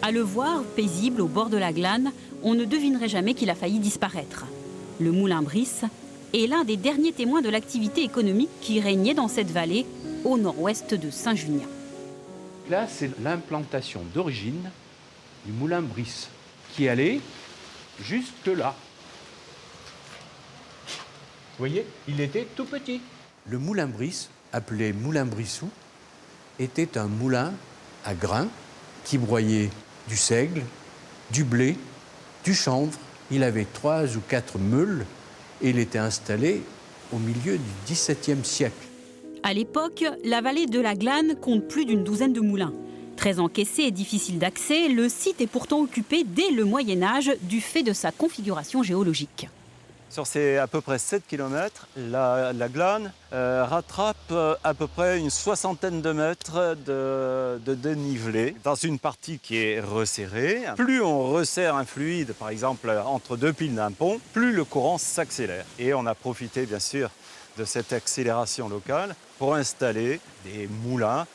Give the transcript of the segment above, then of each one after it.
À le voir, paisible au bord de la glane, on ne devinerait jamais qu'il a failli disparaître. Le moulin Brice est l'un des derniers témoins de l'activité économique qui régnait dans cette vallée, au nord-ouest de Saint-Junien. Là, c'est l'implantation d'origine du moulin Brice, qui allait jusque là. Vous voyez, il était tout petit. Le moulin Brice, appelé moulin Brissou, était un moulin à grains qui broyait du seigle, du blé, du chanvre. Il avait 3 ou 4 meules et il était installé au milieu du XVIIe siècle. À l'époque, la vallée de la Glane compte plus d'une douzaine de moulins. Très encaissé et difficile d'accès, le site est pourtant occupé dès le Moyen-Âge du fait de sa configuration géologique. Sur ces à peu près 7 km, la glane rattrape à peu près une soixantaine de mètres de dénivelé dans une partie qui est resserrée. Plus on resserre un fluide, par exemple entre deux piles d'un pont, plus le courant s'accélère. Et on a profité bien sûr de cette accélération locale pour installer des moulins.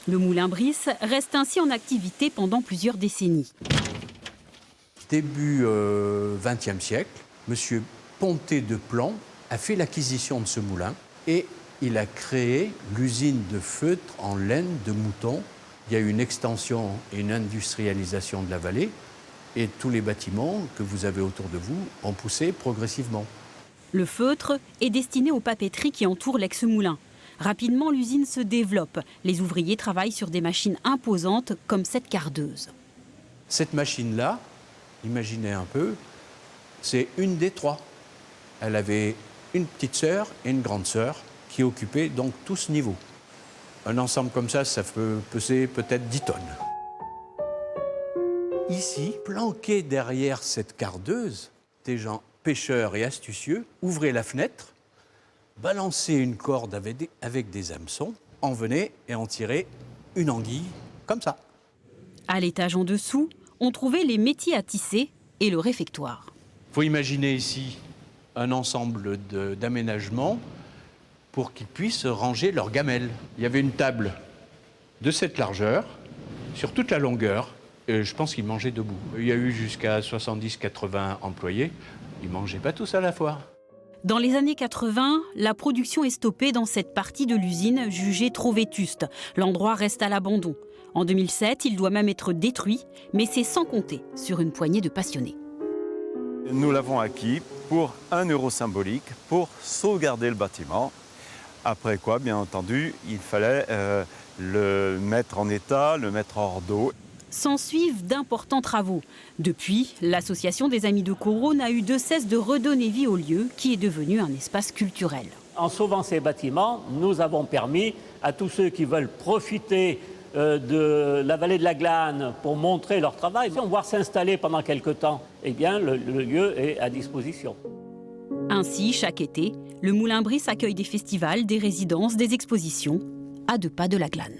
Le moulin Brice reste ainsi en activité pendant plusieurs décennies. Début XXe siècle, M. Pontet de Plan a fait l'acquisition de ce moulin et il a créé l'usine de feutre en laine de mouton. Il y a eu une extension et une industrialisation de la vallée et tous les bâtiments que vous avez autour de vous ont poussé progressivement. Le feutre est destiné aux papeteries qui entourent l'ex-moulin. Rapidement, l'usine se développe. Les ouvriers travaillent sur des machines imposantes comme cette cardeuse. Cette machine-là, imaginez un peu, c'est une des 3. Elle avait une petite sœur et une grande sœur qui occupaient donc tout ce niveau. Un ensemble comme ça peut peser peut-être 10 tonnes. Ici, planqués derrière cette cardeuse, des gens pêcheurs et astucieux ouvraient la fenêtre, balançaient une corde avec des hameçons, en venaient et en tiraient une anguille comme ça. À l'étage en dessous, on trouvait les métiers à tisser et le réfectoire. Il faut imaginer ici un ensemble d'aménagements pour qu'ils puissent ranger leurs gamelles. Il y avait une table de cette largeur, sur toute la longueur, et je pense qu'ils mangeaient debout. Il y a eu jusqu'à 70-80 employés. Ils ne mangeaient pas tous à la fois. Dans les années 80, la production est stoppée dans cette partie de l'usine jugée trop vétuste. L'endroit reste à l'abandon. En 2007, il doit même être détruit, mais c'est sans compter sur une poignée de passionnés. Nous l'avons acquis pour 1 euro symbolique pour sauvegarder le bâtiment. Après quoi, bien entendu, il fallait le mettre en état, le mettre hors d'eau. S'ensuivent d'importants travaux. Depuis, l'association des Amis de Corot n'a eu de cesse de redonner vie au lieu qui est devenu un espace culturel. En sauvant ces bâtiments, nous avons permis à tous ceux qui veulent profiter de la vallée de la Glane pour montrer leur travail, voire s'installer pendant quelque temps, eh bien, le lieu est à disposition. Ainsi, chaque été, le Moulin Brice accueille des festivals, des résidences, des expositions, à 2 pas de la Glane.